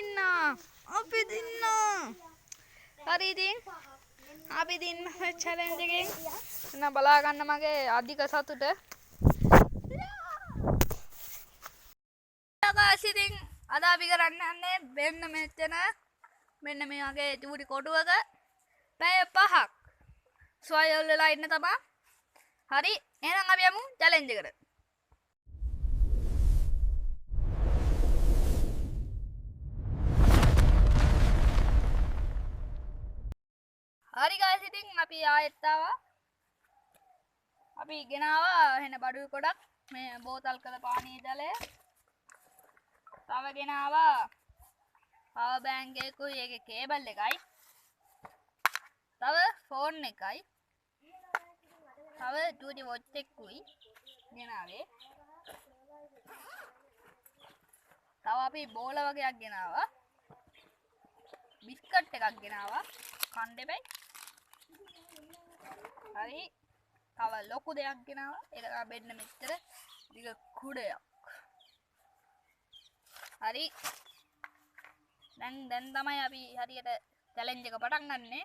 ඉන්නා. අපි දින්නා. හරි ඉතින් අපි දින්න චැලෙන්ජ් එකෙන් එන්න බලා ගන්න මගේ අධික සතුට. ඉතින් අද අපි කරන්න යන්නේ මෙන්න මෙතන මෙන්න මේ වගේ චූටි කොටුවක පැය 5ක් සොයල් වෙලා ඉන්න තමයි. හරි එහෙනම් අපි යමු චැලෙන්ජ් එකට. හරි guys ඉතින් අපි ආයෙත් ආවා. අපි ගෙනාවා එහෙන බඩු ගොඩක් මේ බෝතල් කළ පානීය ජලය. තව ගෙනාවා පවර් බෑන්ක් එකකුයි ඒකේ කේබල් එකයි. තව ෆෝන් එකයි. තව චූටි වොච් එකකුයි ගෙනාවේ. තව අපි බෝල වගේක් ගෙනාවා. බිස්කට් එකක් ගෙනාවා. කන්න දෙපැයි. හරි තව ලොකු දෙයක් ගෙනාවා. ඒක තමයි බෙන්න මෙච්චර දිග කුඩයක්. හරි දැන් තමයි අපි හරියට චැලෙන්ජ් එක පටන් ගන්නෙ.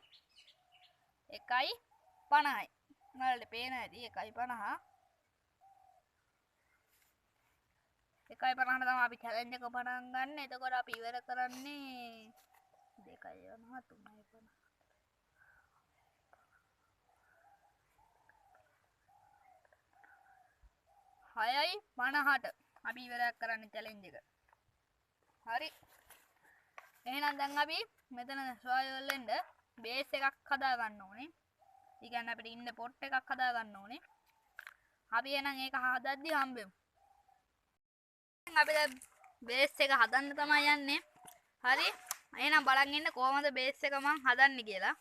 1.50යි. ඔයාලට පේන ඇති 1.50. 1.50ට තමයි අපි චැලෙන්ජ් එක පටන් ගන්න. එතකොට අපි ඉවර කරන්නේ 2.50 3.50. 6.50ට අපි ඉවරයක් කරන්න චැලෙන්ජ් එක. හරි එහෙනම් දැන් අපි මෙතන සොයල් වෙන්න බේස් එකක් හදා ගන්න ඕනේ. ඒ කියන්නේ අපිට ඉන්න පොට් එකක් හදා ගන්න ඕනේ. අපි එහෙනම් ඒක හදද්දි හම්බෙමු. දැන් අපි දැන් බේස් එක හදන්න තමයි යන්නේ. හරි එහෙනම් බලන් ඉන්න කොහොමද බේස් එක මං හදන්නේ කියලා.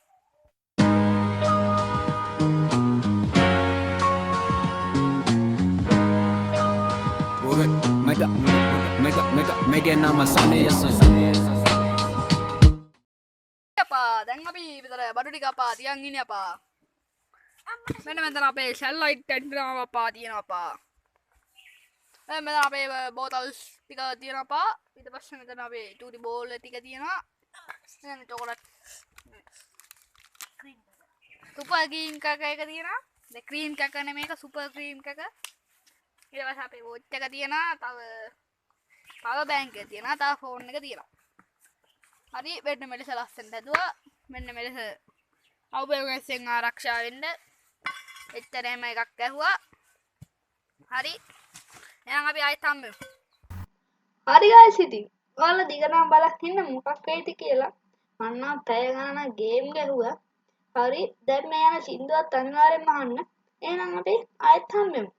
Mega nama Sunny අපා දැන් අපි විතර බඩු ටික අපා තියන් ඉන්නේ අපා. මෙන්න මෙතන අපේ සැටලයිට් ඇන්ටිනාව අපා තියෙනවා අපා. මෙතන අපේ බෝතල්ස් ටික තියෙනවා අපා. ඊට පස්සේ මෙතන අපේ චූටි බෝල් ටික තියෙනවා. මෙතන චොකලට් ක්‍රීම් සුපර් ක්‍රීම් කක එක තියෙනවා. ද ක්‍රීම් කක නෙමෙයි මේක සුපර් ක්‍රීම් කක. ඊට පස්සේ අපේ වොච් එක තියෙනවා. තව පවර් බෑන්ක් එක තියෙනවා. තව ෆෝන් එක තියෙනවා. හරි මෙන්න මෙලෙස ලස්සනට හදුවා. මෙන්න මෙලෙස අවබෝධයෙන් ආරක්ෂා වෙන්න එච්චරම එකක් ඇහුවා. හරි එහෙනම් අපි ආයෙත් හම්බෙමු. හරි guys ඉතින් ඔයාලා දිගටම බලන් ඉන්න මොකක් වෙයිද කියලා. මන්නම් පැය ගණනක් ගේම් ගැහුවා. හරි දැන් මේ යන සින්දුවත් අනිවාර්යෙන්ම අහන්න. එහෙනම් අපි ආයෙත් හම්බෙමු.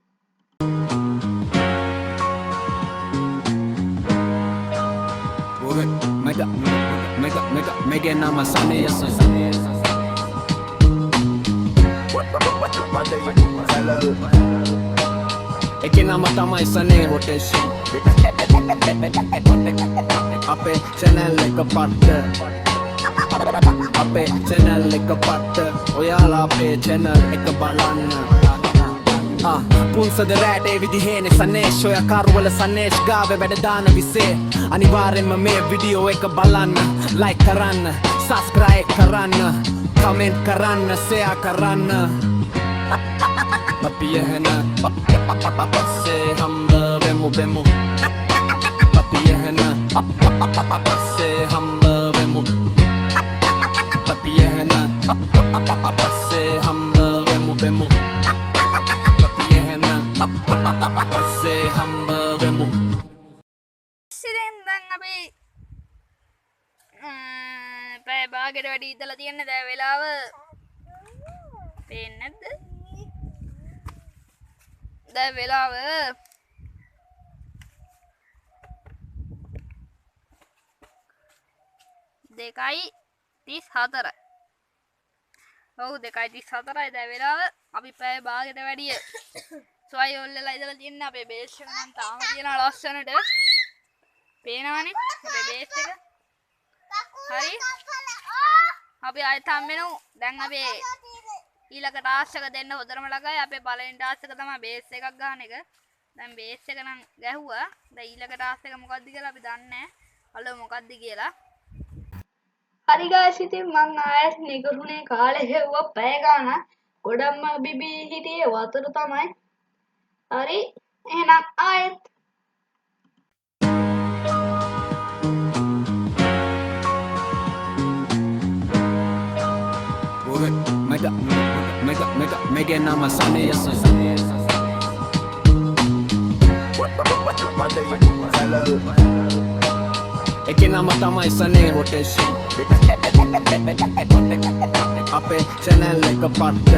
Mega nama Sunny Eke nama tamai Sunny rotation Ape channel එක පට්ට අපේ channel එක පට්ට ඔයාලා අපේ channel එක බලන්න පුන්සද රෑටේ විදිහේනේ සනේෂ් ඔය කරුවල සනේෂ් ගාවේ වැඩ දාන විසේ අනිවාර්යෙන්ම මේ වීඩියෝ එක බලන්න ලයික් කරන්න සබ්ස්ක්‍රයිබ් කරන්න කමෙන්ට් කරන්න ෂෙයා කරන්න අපි එහෙන පස්සේ හම්බ වෙමු අපි එහෙන පස්සේ හම්බ වෙමු අපි එහෙන පස්සේ හම්බ වෙමු Say hamba vemu. ඉතින් දැන් අපි පැය භාගයට වැඩි ඉඳලා තියන්නේ දැන් වෙලාව පේන්නේ නැද්ද? දැන් වෙලාව 2:34. ඔව් 2:34යි දැන් වෙලාව. අපි පැය භාගයට වැඩිය සොයල් වෙලා ඉඳලා තියන්නේ. අපේ බේස් එක නම් තාම තියෙනවා ලස්සනට. පේනවනේ අපේ බේස් එක. හරි අපි ආයෙත් හම්බෙමු. දැන් අපේ ඊළඟ ටාස්ක් එක දෙන්න හොඳටම ළඟයි. අපේ පළවෙනි ටාස්ක් එක තමයි බේස් එකක් ගන්න එක. දැන් බේස් එක නම් ගැහුවා. දැන් ඊළඟ ටාස්ක් එක මොකක්ද කියලා අපි දන්නේ නැහැ. හලෝ මොකක්ද කියලා. හරි ගායිස් ඉතින් මං ආයෙත් නිකරුණේ කාලේ හෙව්වා පැය ගාණක් ගොඩක්ම බිබී හිටියේ වතුර තමයි. හරි එහෙනම් ආයෙත් Mega nama sana ya Eke nama tamai sane rotation Ape channel එක පට්ට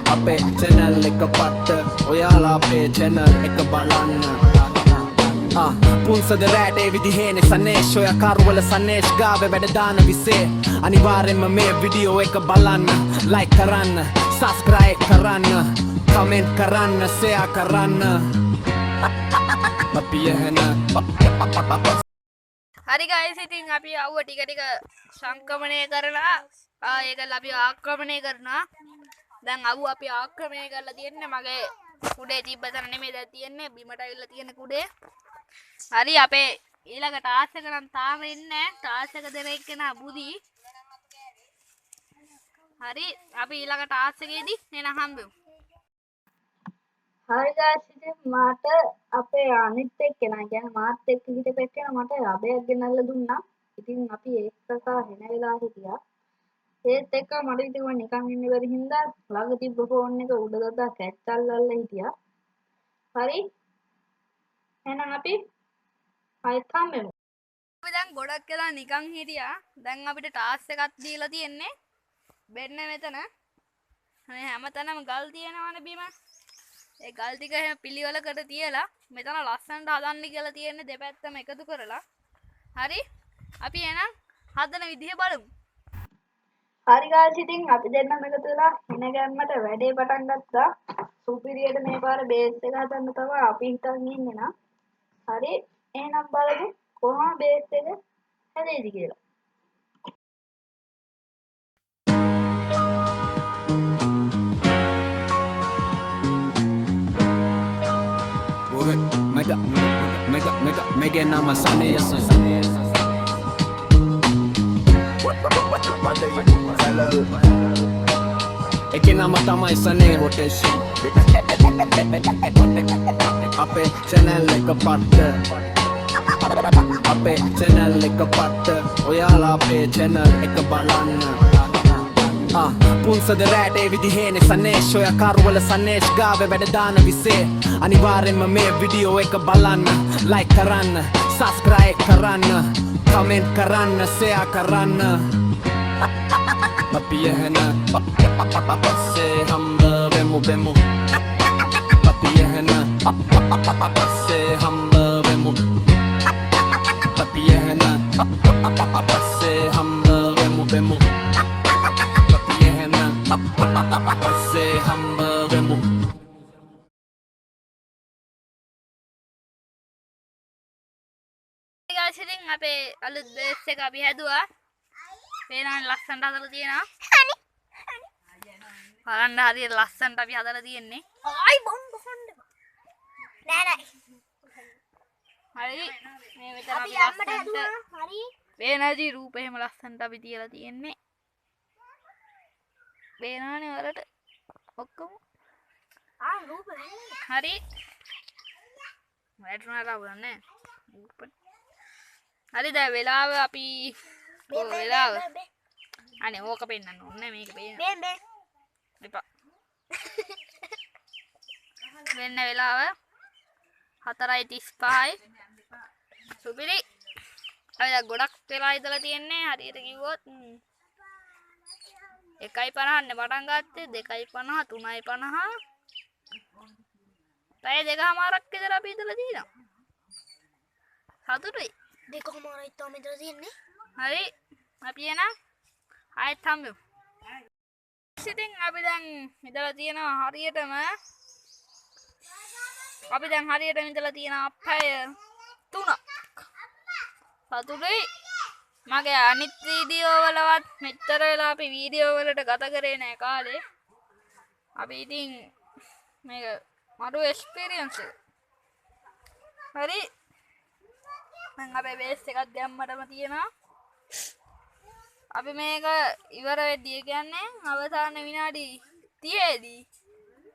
අපේ channel එක පට්ට ඔයාලා අපේ channel එක බලන්න පුන්සද රෑටේ විදිහේනේ සනේෂ් ඔය කරුවල සනේෂ් ගාවේ වැඩ දාන විසේ අනිවාර්යෙන්ම මේ වීඩියෝ එක බලන්න like කරන්න subscribe කරන්න comment කරන්න share කරන්න අපි එහෙන හරි ගයිස් ඉතින් අපි අවුව ටික ටික සංක්‍රමණය කරලා ඒකල අපි ආක්‍රමණය කරනවා. දැන් අවුව අපි ආක්‍රමණය කරලා තියෙන්නේ මගේ කුඩේ තිබ්බ තැන නෙමෙයි දැන් තියෙන්නේ බිමට අවිල්ලා තියෙන කුඩේ. හරි අපේ ඊළඟ ටාස් එක නම් තාම එන්නේ නැහැ. ටාස් එක දෙන එක්කෙනා බුදි. හරි අපි ඊළඟ ටාස් එකේදී එන හම්බෙමු. හරි ගායිස් ඉතින් මට අපේ අනිත් එක්කෙනා කියන්නේ මාත් එක්ක හිටපු එක්කෙනා මට අබයක් ගෙනල්ලා දුන්නා. ඉතින් අපි ඒකක හෙන වෙලා හිටියා. ඒත් එක්ක මට ඉතින් නිකන් ඉන්න බැරි හින්දා ළඟ තිබ්බ ෆෝන් එක උඩ දාලා කැට්ටල්ලල්ලා හිටියා. හරි එහෙනම් අපි ආයෙත් හම්බෙමු. අපි දැන් ගොඩක් වෙලා නිකන් හිටියා. දැන් අපිට ටාස් එකක් දීලා තියෙන්නේ. බෙන්න මෙතන. මේ හැමතැනම ගල් තියෙනවනේ බිම. ඒ ගල් ටික එහෙම පිළිවෙලකට තියලා මෙතන ලස්සනට හදන්න කියලා තියෙන්නේ දෙපැත්තම එකතු කරලා. හරි අපි එහෙනම් හදන විදිහ බලමු. හරි ගායිස් ඉතින් අපි දෙන්නම එකතු වෙලා එන ගැම්මට වැඩේ පටන් ගත්තා. සුපිරියට මේ පාර බේස් එක හදන්න තමයි අපි හිතන් ඉන්නේ නා. හරි එහෙනම් බලමු කොහොම බේස් එක හැදෙයිද කියලා. Mega nama sana ya Eke nama tamai sane rotation Ape channel එක පට්ට අපේ channel එක පට්ට ඔයාලා අපේ channel එක බලන්න පුන්සද රෑටේ විදිහේනේ සනේෂ් ඔය කරුවල සනේෂ් ගාවේ වැඩ දාන විසේ අනිවාර්යෙන්ම මේ වීඩියෝ එක බලන්න like කරන්න subscribe කරන්න comment කරන්න share කරන්න අපි එහෙන පස්සේ හම්බ වෙමු අපි එහෙන පස්සේ හම්බ වෙමු අපි එහෙන පස්සේ හම්බ වෙමු Pase hamba vemu guys ඉතින් අපේ අලුත් බේස් එක අපි හැදුවා. පේනවනේ ලස්සනට හදලා තියෙනවා. බලන්න හරියට ලස්සනට අපි හදලා තියෙන්නේ. ආයි බොම්බ හොන්න. නෑ. හරි මේ මෙතන අපි යම්මට හැදුවා. හරි. පේනදී රූප එහෙම ලස්සනට අපි තියලා තියෙන්නේ. පේනවනේ වලට ඔක්කොම රූප හරි වැටුණාට අවුලන්නේ හරි දැන් වෙලාව අපි වෙලාව අනේ ඕක පෙන්නන්න ඕනේ මේක පේන්න එපා වෙන්න වෙලාව 4:35යි සුපිරි අපි දැන් ගොඩක් වෙලා ඉඳලා තියෙන්නේ හරියට කිව්වොත් 1:50 නේ පටන් ගත්තේ 2:50 3:50 පැය දෙකමාරක් විතර අපි ඉඳලා තියෙනවා සතුටුයි දෙකමාරයි තමයි ඉඳලා තියෙන්නේ හරි අපි එන ආයෙත් හම්බෙමු ඉතින් අපි දැන් ඉඳලා තියෙනවා හරියටම ඉඳලා තියෙනවා පැය 3ක් සතුටුයි මගේ අනිත් වීඩියෝ වලවත් මෙච්චර වෙලා අපි වීඩියෝ වලට ගත කරේ නැහැ කාලේ. අපි ඉතින් මේක මරු එක්ස්පීරියන්ස් එක. හරි. මම අපේ බේස් එකක් දැම්මටම තියෙනවා. අපි මේක ඉවර වෙද්දී කියන්නේ අවසාන විනාඩි 30 දී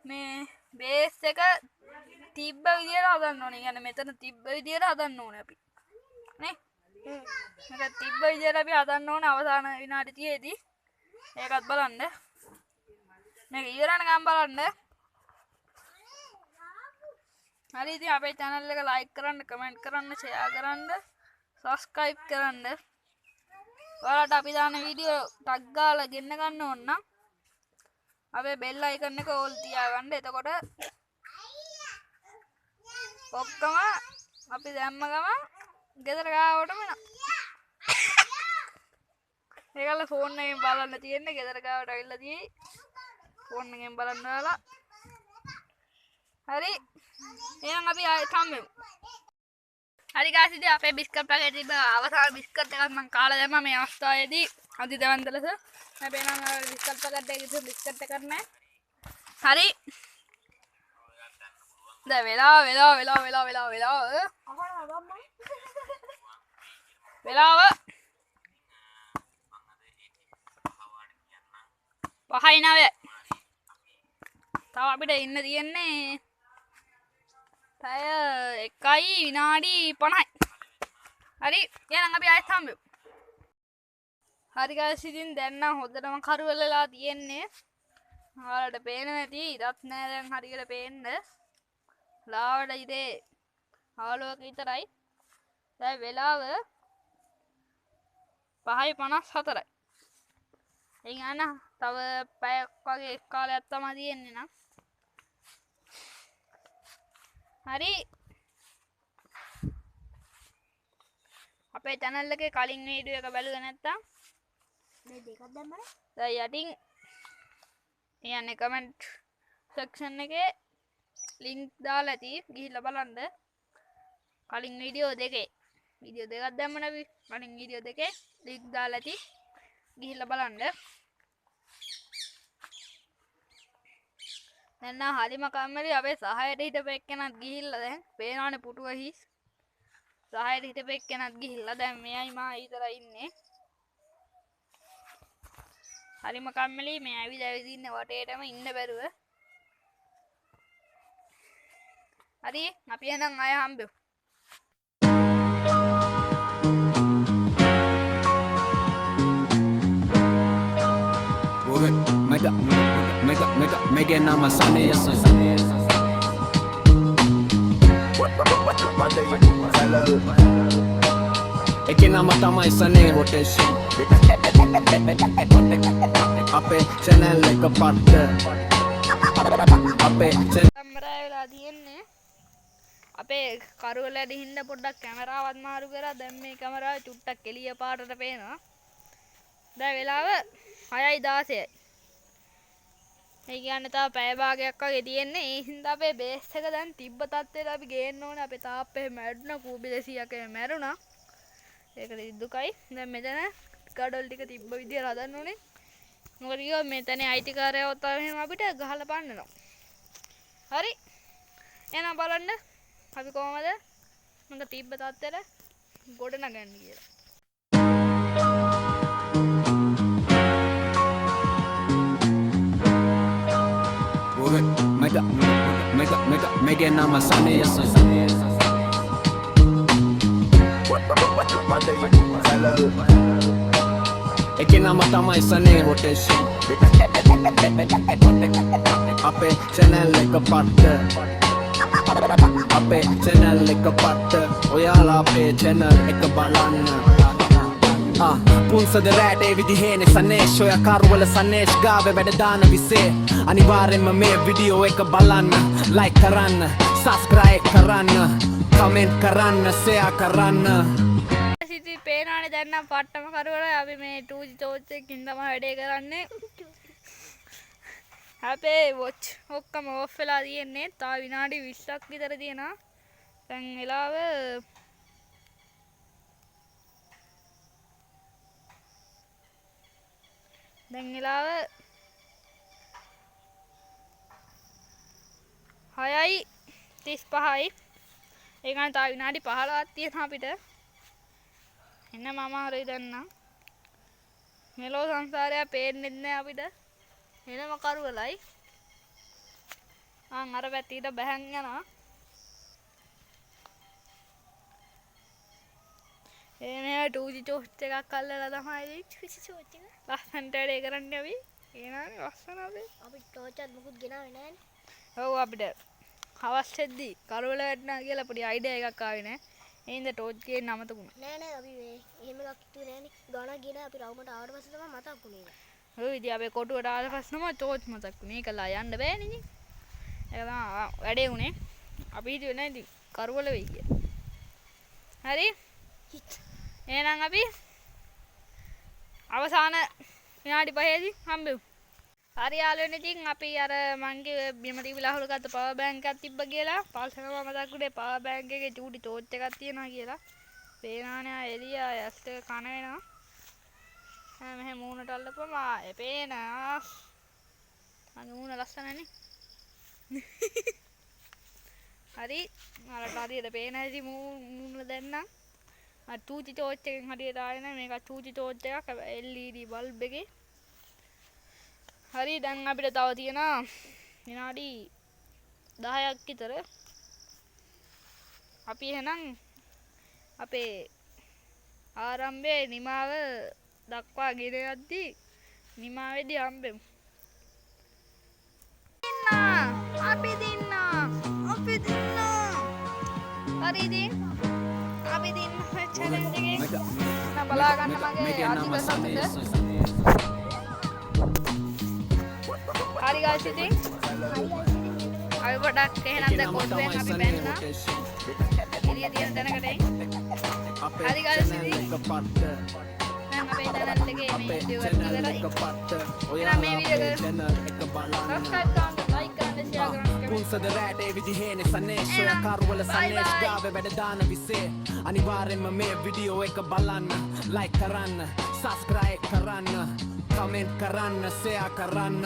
මේ බේස් එක තිබ්බ විදියට හදන්න ඕනේ. يعني මෙතන තිබ්බ විදියට හදන්න ඕනේ අපි. නේ? මේක තිබ්බ විදියට අපි හදන්න ඕනේ අවසාන විනාඩි 30 දී. ඒකත් බලන්න. මේක ඉවරනකම් බලන්න. හරි ඉතින් අපේ channel එක like කරන්න, comment කරන්න, share කරන්න, subscribe කරන්න. ඔයාලට අපි දාන වීඩියෝ ටග් ගාලා ගෙන්න ගන්න ඕන නම් අපේ bell icon එක ඕල් තියාගන්න. එතකොට ඔක්කොම අපි දැම්ම ගමන් ගෙදර ගාවටම එනවා. ඒකල ෆෝන් එකෙන් බලන්න තියෙන්නේ. ගෙදර ගාවට අවිල්ලා තියෙයි. ෆෝන් එකෙන් බලන්න ඔයාලා. හරි. එහෙනම් අපි ආයෙත් හම්බෙමු. හරි guys ඉතින් අපේ බිස්කට් පැකට් තිබ්බ අවසාන බිස්කට් එකක් මම කාලා දැම්මා මේ අවස්ථාවේදී අධිදවන්ත ලෙස. හැබැයි නම් බිස්කට් පැකට් එකේ ඉතින් බිස්කට් එකක් නැහැ. හරි. දැන් වෙලාව පහයි නවය. තව අපිට ඉන්න තියෙන්නේ පැය 1යි විනාඩි 50යි. හරි එහෙනම් අපි ආයෙත් හම්බෙමු. හරි guys ඉතින් දැන් නම් හොඳටම කරුවලලා තියෙන්නේ. ඔයාලට පේන්නේ නැති ඉතත් නෑ දැන් හරියට පේන්න. ලාවට ඉතේ ආලෝක විතරයි. දැන් වෙලාව 5:54යි. ඒ කියන්නේ තව පැයක් වගේ කාලයක් තමයි තියෙන්නේ නම්. හරි අපේ channel එකේ කලින් වීඩියෝ එක බලුවේ නැත්තම් මේ දෙකක් දැම්මම දැන් යටින් කියන්නේ comment section එකේ link දාලා ඇති ගිහිල්ලා බලන්න. කලින් වීඩියෝ දෙකක් දැම්මම අපි කලින් වීඩියෝ දෙකේ link දාලා ඇති ගිහිල්ලා බලන්න. දැන් නම් හරිම කම්මැලි අපේ සහයට හිටපු එක්කෙනත් ගිහිල්ලා දැන් පේනවනේ පුටුව හිස්. සහයට හිටපු එක්කෙනත් ගිහිල්ලා දැන් මෙයයි මා ඊතරයි ඉන්නේ. හරිම කම්මැලි මේ ඇවිද ඉන්න වටේටම ඉන්න බැරුව. හරි අපි එහෙනම් ආය හම්බෙමු. Mega nama sana ya Eke nama tamai sane rotation Ape channel එක පට්ට අපේ කැමරාව වෙලා තියෙන්නේ. අපේ කරුවලට හින්දා පොඩ්ඩක් කැමරාවත් මාරු කරා. දැන් මේ කැමරාව චුට්ටක් එළිය පාටට පේනවා. දැන් වෙලාව 6:16යි. ඒ කියන්නේ තාම පැය භාගයක් වගේ තියෙන්නේ. ඒ හින්දා අපේ බේස් එක දැන් තිබ්බ තත්ත්වයට අපි ගේන්න ඕනේ. අපේ තාප්පේ මැරුණා. කූබි 200ක මැරුණා. ඒකට දුකයි. දැන් මෙතන ගඩොල් ටික තිබ්බ විදියට හදන්න ඕනේ. මොකද කිව්වා මෙතන IT කාර්යයවත් එහෙම අපිට ගහලා පන්නනවා. හරි. එහෙනම් බලන්න අපි කොහමද මම තිබ්බ තත්ත්වයට ගොඩ නගන්නේ කියලා. Mega nama sana ya Eke nama tamai sane rotation Ape channel එක පට්ට අපේ channel එක පට්ට ඔයාලා අපේ channel එක බලන්න පුන්සද රෑටේ විදිහේනේ සනේෂ් ඔය කරුවල සනේෂ් ගාවේ වැඩ දාන විසේ අනිවාර්යෙන්ම මේ වීඩියෝ එක බලන්න like කරන්න subscribe කරන්න comment කරන්න share කරන්න. ඉතින් පේනවනේ දැන් නම් පට්ටම කරුවල අපි මේ 2G torch එකකින් තමයි වැඩේ කරන්නේ. අපේ watch ඔක්කොම off වෙලා තියෙන්නේ. තව විනාඩි 20ක් විතර තියෙනවා. දැන් වෙලාව දැන් වෙලාව 6:35යි. ඒ කියන්නේ තව විනාඩි 15ක් තියෙනවා අපිට. එන්න මම හරි දැන් නම් මෙලෝ සංසාරය පේන්නෙත් නෑ අපිට එනම කරුවලයි අර පැත්තට බැහැන් යනවා එනේ 2G ටෝස්ට් එකක් අල්ලලා තමයි 2G ටෝස්ට් එක ලස්සනට වැඩේ කරන්න අපි එනවානේ ලස්සන අපි ටෝච් එකක් මුකුත් ගෙනාවේ නෑනේ ඔව් අපිට හවස් වෙද්දි කරුවල වැටෙනවා කියලා පොඩි අයිඩියා එකක් ආවේ නෑ ඒ හින්දා ටෝච් ගේන්න අමතකුණා නෑ අපි මේ එහෙම එකක් හිතුවේ නෑනේ ගණන් ගෙන අපි රවුමට ආවට පස්සේ තමයි මතක් වුනේ ඔව් ඉතින් අපි කොටුවට ආවට පස්සේ තමයි ටෝච් මතක් වුනේ ඒකලා යන්න බෑනේ ඉතින් ඒක තමයි වැඩේ උනේ අපි හිතුවේ නෑ ඉතින් කරුවල වෙයි කියලා හරි එහෙනම් අපි අවසාන විනාඩි 5ේදී හම්බෙමු. හරි යාළුවනේ ඉතින් අපි අර මං කිව්වේ බිම තිබිලා අහුල ගත්ත පවර් බෑන්ක් එකක් තිබ්බ කියලා. පල්සරම මතක් උනේ පවර් බෑන්ක් එකේ චූටි ටෝච් එකක් තියෙනවා කියලා. පේනවනේ ආ එළිය ඇස් එක කන වෙනවා. මෙහෙ මූණට අල්ලපුවම ආයේ පේනවා. අනේ මූණ ලස්සනනේ. හරි මලට හරියට පේන හැටි මූණ දැන් නම් 2G ටෝච් එකෙන් හරියට ආවේ නැහැ මේක 2G ටෝච් එකක් LED බල්බ් එකේ හරි දැන් අපිට තව තියෙනවා විනාඩි 10ක් විතර අපි එහෙනම් අපේ ආරම්භයේ නිමාව දක්වා ගෙන යද්දී නිමාවේදී හම්බෙමු අපි දින්නා හරි ඉතින් අපි දින්න challenge එකේ බලා ගන්න මගේ අධික සතුට හරි guys ඉතින් අපි පොඩක් එහෙනම් දැන් කොටුවෙන් අපි බැන්නා එළිය තියෙන තැනකට හරි guys ඉතින් දැන් අපේ channel එකේ මේ වීඩියෝ එක ඉවරයි එහෙනම් මේ වීඩියෝ එක subscribe කරන්න like කරන්න share කරන්න පුන්සද රෑටේ විදිහේනේ සනේෂ් ඔය කරුවල සනේෂ් ගාවේ වැඩ දාන විසේ අනිවාර්යෙන්ම මේ වීඩියෝ එක බලන්න like කරන්න subscribe කරන්න comment කරන්න share කරන්න